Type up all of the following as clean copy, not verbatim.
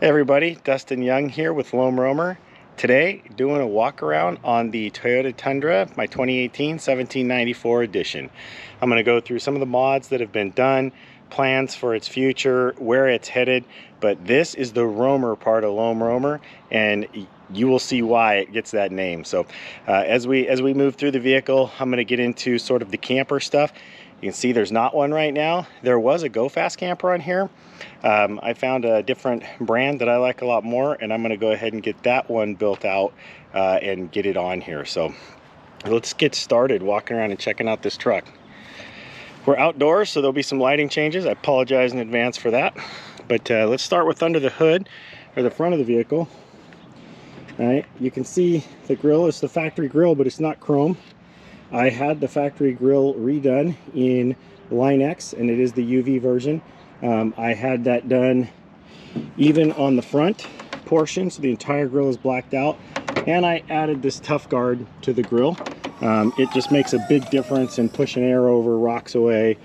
Hey everybody, Dustin Young here with Lone Roamer. Today, doing a walk around on the Toyota Tundra, my 2018 1794 edition. I'm going to go through some of the mods that have been done, plans for its future, where it's headed, but this is the Roamer part of Lone Roamer, and you will see why it gets that name. So as we move through the vehicle, I'm going to get into sort of the camper stuff. You can see there's not one right now. There was a GoFast camper on here. I found a different brand that I like a lot more, and I'm going to go ahead and get that one built out and get it on here. So let's get started walking around and checking out this truck. We're outdoors, so there'll be some lighting changes. I apologize in advance for that. But let's start with under the hood, or the front of the vehicle. All right, you can see the grill is the factory grill, but it's not chrome. I had the factory grill redone in Line X, and it is the UV version. I had that done even on the front portion, so the entire grill is blacked out. And I added this tough guard to the grill. It just makes a big difference in pushing air over, rocks away,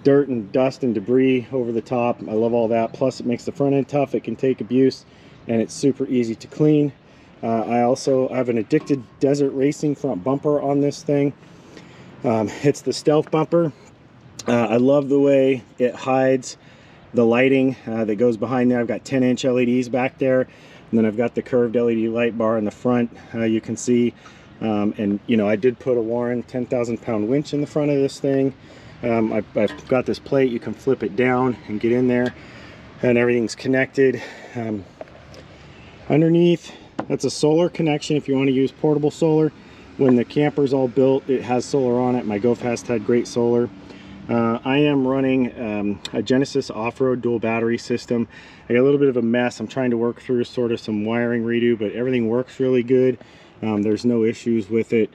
dirt and dust and debris over the top. I love all that. Plus, it makes the front end tough. It can take abuse, and it's super easy to clean. I have an Addicted Desert Racing front bumper on this thing. It's the stealth bumper. I love the way it hides the lighting that goes behind there. I've got 10-inch LEDs back there, and then I've got the curved LED light bar in the front, you can see. And you know, I did put a Warren 10,000-pound winch in the front of this thing. I've got this plate. You can flip it down and get in there, and everything's connected. Underneath, that's a solar connection if you want to use portable solar. When the camper's all built, it has solar on it. My GoFast had great solar. I am running a Genesis off-road dual battery system. I got a little bit of a mess. I'm trying to work through sort of some wiring redo, but everything works really good. There's no issues with it.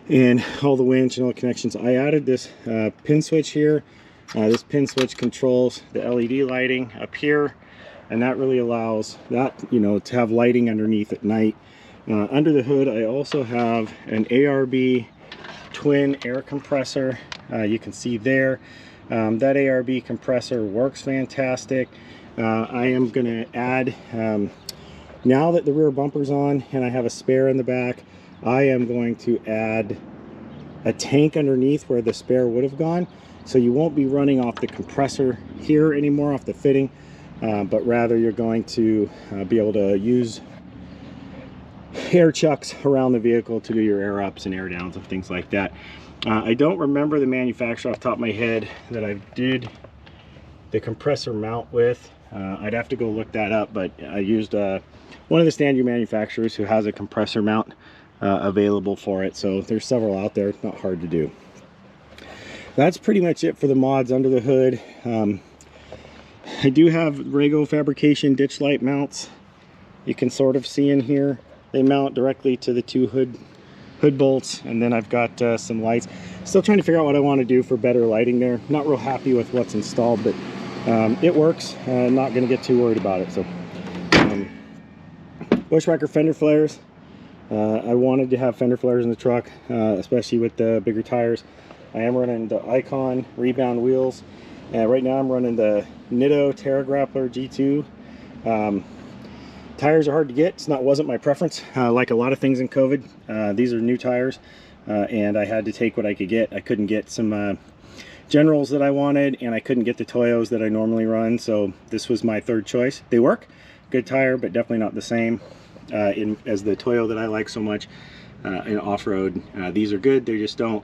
And all the winch and all the connections. I added this pin switch here. This pin switch controls the LED lighting up here, and that really allows that, you know, to have lighting underneath at night. Under the hood, I also have an ARB twin air compressor. You can see there, that ARB compressor works fantastic. I am going to add, now that the rear bumper's on and I have a spare in the back, I am going to add a tank underneath where the spare would have gone. So you won't be running off the compressor here anymore, off the fitting, but rather you're going to be able to use air chucks around the vehicle to do your air ups and air downs and things like that. I don't remember the manufacturer off the top of my head that I did the compressor mount with. I'd have to go look that up, but I used one of the standard manufacturers who has a compressor mount available for it. So there's several out there. It's not hard to do. That's pretty much it for the mods under the hood. I do have Rego Fabrication ditch light mounts. You can sort of see in here. They mount directly to the two hood bolts, and then I've got some lights. Still trying to figure out what I want to do for better lighting there. Not real happy with what's installed, but it works. Not going to get too worried about it. So Bushwhacker fender flares. I wanted to have fender flares in the truck, especially with the bigger tires. I am running the Icon rebound wheels. Right now I'm running the Nitto Terra Grappler G2. Tires are hard to get. Wasn't my preference. Like a lot of things in COVID, these are new tires, and I had to take what I could get. I couldn't get some Generals that I wanted, and I couldn't get the Toyos that I normally run, so this was my third choice. They work. Good tire, but definitely not the same as the Toyo that I like so much in off-road. These are good. They just don't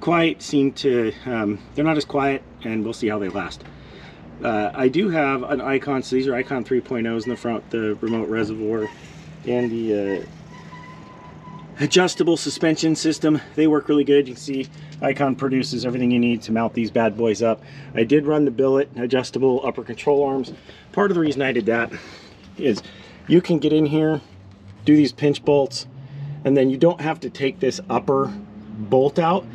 quite seem to, they're not as quiet, and we'll see how they last. I do have an Icon, so these are Icon 3.0s in the front, the remote reservoir, and the adjustable suspension system. They work really good. You can see Icon produces everything you need to mount these bad boys up. I did run the billet adjustable upper control arms. Part of the reason I did that is you can get in here, do these pinch bolts, and then you don't have to take this upper bolt out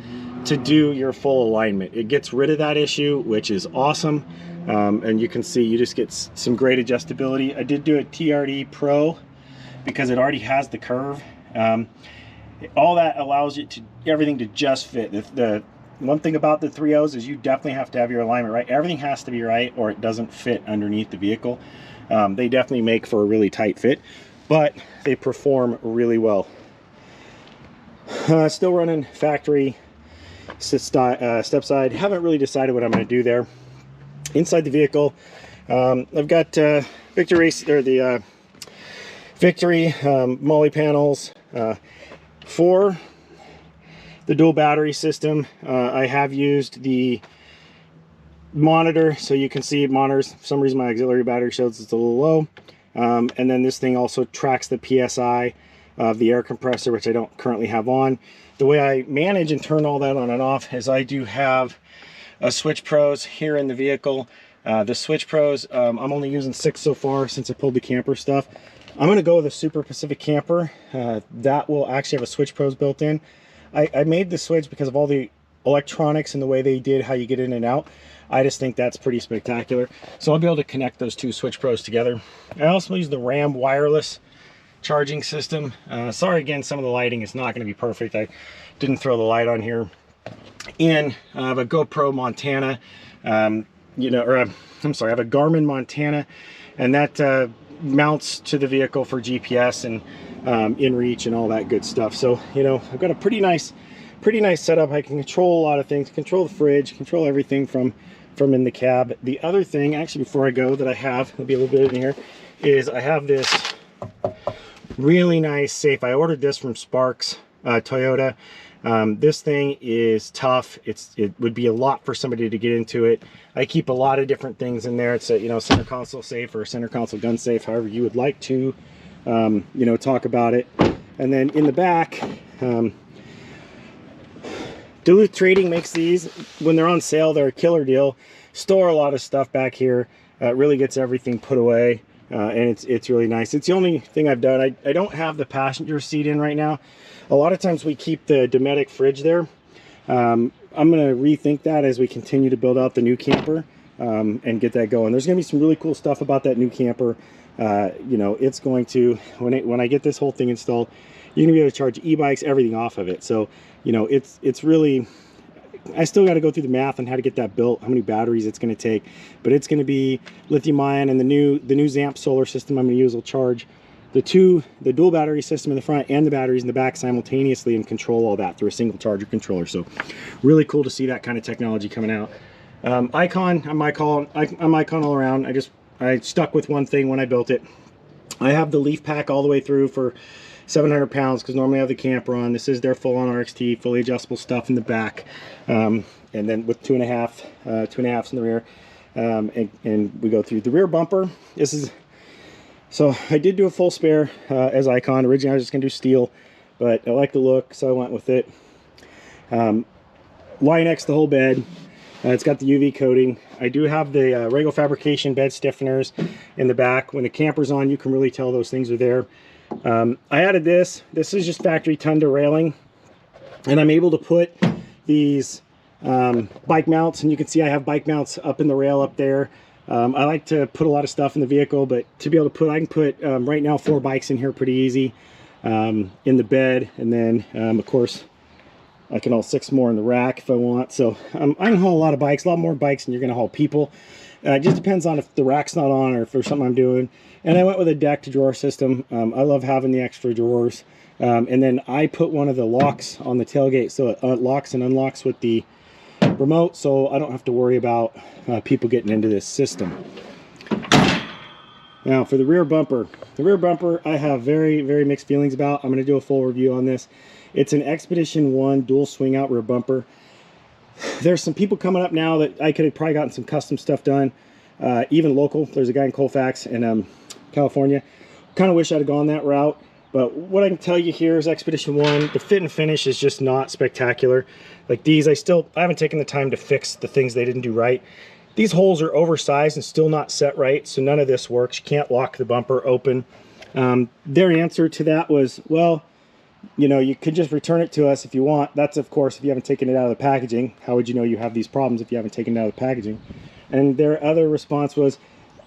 to do your full alignment. It gets rid of that issue, which is awesome. And you can see you just get some great adjustability. I did do a TRD Pro because it already has the curve. All that allows you to everything to just fit. The one thing about the 3.0s is you definitely have to have your alignment right. Everything has to be right or it doesn't fit underneath the vehicle. They definitely make for a really tight fit, but they perform really well. Still running factory step side. Haven't really decided what I'm going to do there. Inside the vehicle, I've got Victory Moly panels for the dual battery system. I have used the monitor, so you can see it monitors. For some reason my auxiliary battery shows it's a little low, and then this thing also tracks the PSI of the air compressor, which I don't currently have on. The way I manage and turn all that on and off is I do have a Switch Pros here in the vehicle. The Switch Pros, I'm only using 6 so far since I pulled the camper stuff. I'm going to go with a SuperPacific camper. That will actually have a Switch Pros built in. I made the Switch because of all the electronics and the way they did how you get in and out. I just think that's pretty spectacular. So I'll be able to connect those two Switch Pros together. I also use the Ram wireless charging system. Sorry again, some of the lighting is not going to be perfect. I didn't throw the light on here. And I have a GoPro Montana, I'm sorry, I have a Garmin Montana, and that mounts to the vehicle for GPS and inReach and all that good stuff. So, I've got a pretty nice setup. I can control a lot of things, control the fridge, control everything from in the cab. The other thing, actually, before I go, that I have, there'll be a little bit in here, is I have this really nice safe. I ordered this from Sparks Toyota. This thing is tough. It would be a lot for somebody to get into it. I keep a lot of different things in there. It's a center console safe or a center console gun safe, however you would like to talk about it. And then in the back, Duluth Trading makes these. When they're on sale, they're a killer deal. Store a lot of stuff back here. It really gets everything put away. And it's really nice. It's the only thing I've done. I don't have the passenger seat in right now. A lot of times we keep the Dometic fridge there. I'm going to rethink that as we continue to build out the new camper and get that going. There's going to be some really cool stuff about that new camper. It's going to, when I get this whole thing installed, you're going to be able to charge e-bikes, everything off of it. So, it's really, I still got to go through the math on how to get that built, how many batteries it's going to take, but it's going to be lithium ion, and the new Zamp solar system I'm going to use will charge the dual battery system in the front and the batteries in the back simultaneously and control all that through a single charger controller. So really cool to see that kind of technology coming out. I'm Icon all around. I stuck with one thing when I built it. I have the leaf pack all the way through for 700 pounds because normally I have the camper on. This is their full-on RXT, fully adjustable stuff in the back, and then with two and a halves in the rear, and we go through the rear bumper. So I did do a full spare as Icon. Originally I was just gonna do steel, but I like the look, so I went with it. Line-X the whole bed. It's got the UV coating. I do have the Rego Fabrication bed stiffeners in the back. When the camper's on, you can really tell those things are there. I added this. This is just factory Tundra railing, and I'm able to put these bike mounts, and you can see I have bike mounts up in the rail up there. I like to put a lot of stuff in the vehicle, but to be able to I can put right now 4 bikes in here pretty easy in the bed, and then of course I can haul 6 more in the rack if I want. So I can haul a lot of bikes, a lot more bikes than you're going to haul people. It just depends on if the rack's not on or if there's something I'm doing. And I went with a deck to drawer system. I love having the extra drawers. And then I put one of the locks on the tailgate so it locks and unlocks with the remote, so I don't have to worry about people getting into this system. Now for the rear bumper. The rear bumper I have very, very mixed feelings about. I'm going to do a full review on this. It's an Expedition 1 dual swing out rear bumper. There's some people coming up now that I could have probably gotten some custom stuff done, even local. There's a guy in Colfax in California. Kind of wish I'd have gone that route, but what I can tell you here is Expedition 1, the fit and finish is just not spectacular. Like these, I haven't taken the time to fix the things they didn't do right. These holes are oversized and still not set right, so none of this works. You can't lock the bumper open. Their answer to that was, well, you could just return it to us if you want. That's, of course, if you haven't taken it out of the packaging. How would you know you have these problems if you haven't taken it out of the packaging? And their other response was,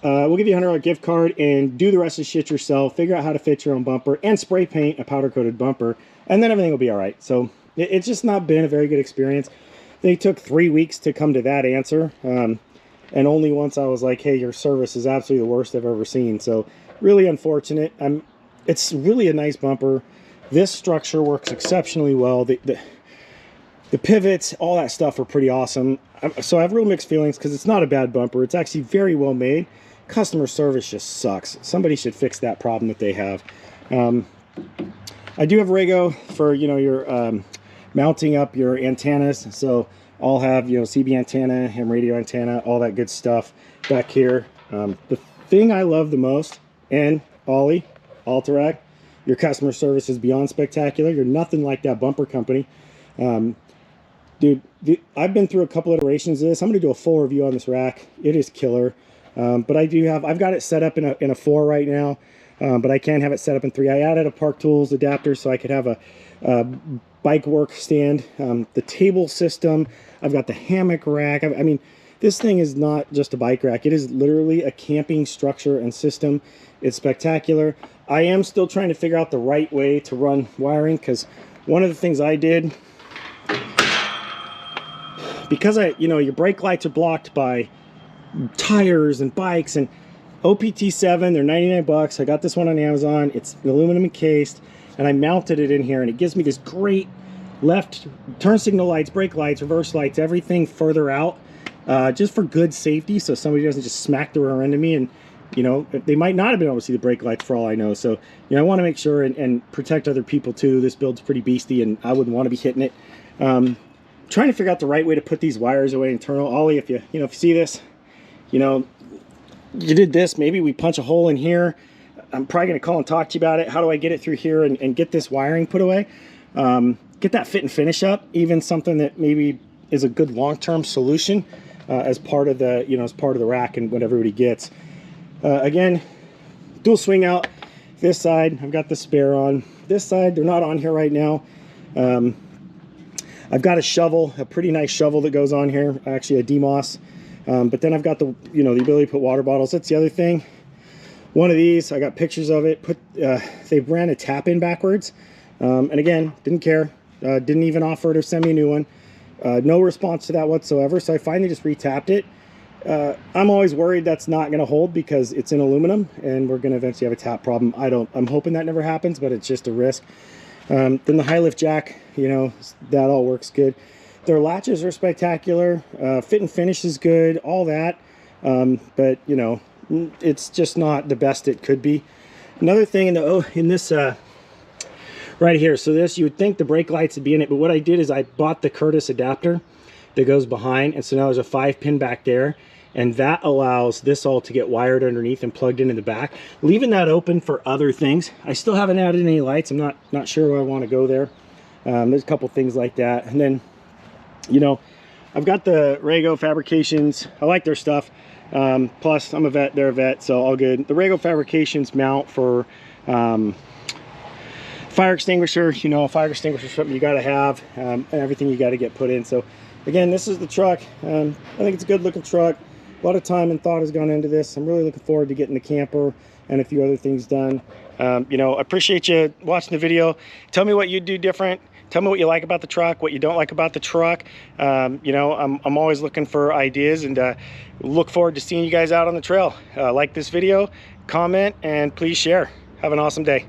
we'll give you a $100 gift card and do the rest of the shit yourself. Figure out how to fit your own bumper and spray paint a powder-coated bumper, and then everything will be all right. So it's just not been a very good experience. They took 3 weeks to come to that answer. and only once I was like, hey, your service is absolutely the worst I've ever seen. So really unfortunate. It's really a nice bumper. This structure works exceptionally well. The pivots, all that stuff are pretty awesome. So I have real mixed feelings because it's not a bad bumper. It's actually very well made. Customer service just sucks. Somebody should fix that problem that they have. I do have Rego for, you know, your mounting up your antennas. So I'll have, you know, CB antenna, ham radio antenna, all that good stuff back here. The thing I love the most, and Ollie, Alterac, your customer service is beyond spectacular. You're nothing like that bumper company. Dude, I've been through a couple iterations of this. I'm going to do a full review on this rack. It is killer. But I've got it set up in a 4 right now, but I can have it set up in 3. I added a Park Tools adapter so I could have a bike work stand. The table system, I've got the hammock rack. I mean, this thing is not just a bike rack. It is literally a camping structure and system. It's spectacular. I am still trying to figure out the right way to run wiring, because one of the things I did, because you know, your brake lights are blocked by tires and bikes, and OPT7, they're 99 bucks. I got this one on Amazon. It's aluminum encased, and I mounted it in here, and it gives me this great left turn signal lights, brake lights, reverse lights, everything further out, just for good safety, so somebody doesn't just smack the rear end of me, and you know, they might not have been able to see the brake lights for all I know. So, you know, I want to make sure and protect other people too. This build's pretty beastie, and I wouldn't want to be hitting it. Trying to figure out the right way to put these wires away internal. Ollie, if you see this, you know, you did this, maybe we punch a hole in here. I'm probably going to call and talk to you about it. How do I get it through here and get this wiring put away? Get that fit and finish up, even something that maybe is a good long-term solution as part of the, you know, as part of the rack and what everybody gets. Again, dual swing out. This side, I've got the spare on. This side, they're not on here right now. I've got a shovel, a pretty nice shovel that goes on here, actually a DeMoss. But then I've got the, you know, the ability to put water bottles. That's the other thing. One of these, I got pictures of it. They ran a tap in backwards. And again, didn't care. Didn't even offer to send me a new one. No response to that whatsoever. So I finally just retapped it. I'm always worried that's not going to hold because it's in aluminum and we're going to eventually have a tap problem. I'm hoping that never happens, but it's just a risk. Then the high lift jack, you know, that all works good. Their latches are spectacular. Fit and finish is good, all that. But you know, it's just not the best it could be. Another thing in this right here, so this, you would think the brake lights would be in it, but what I did is I bought the Curtis adapter that goes behind, and so now there's a 5-pin back there, and that allows this all to get wired underneath and plugged in the back, leaving that open for other things. I still haven't added any lights. I'm not sure where I want to go there. There's a couple things like that. And then, you know, I've got the Rego Fabrications. I like their stuff. Plus I'm a vet, they're a vet, so all good. The Rego Fabrications mount for fire extinguisher. You know, a fire extinguisher is something you got to have, and everything you got to get put in. So again, this is the truck. I think it's a good looking truck. A lot of time and thought has gone into this. I'm really looking forward to getting the camper and a few other things done. You know, I appreciate you watching the video. Tell me what you do different. Tell me what you like about the truck, what you don't like about the truck. You know, I'm always looking for ideas, and look forward to seeing you guys out on the trail. Like this video, comment, and please share. Have an awesome day.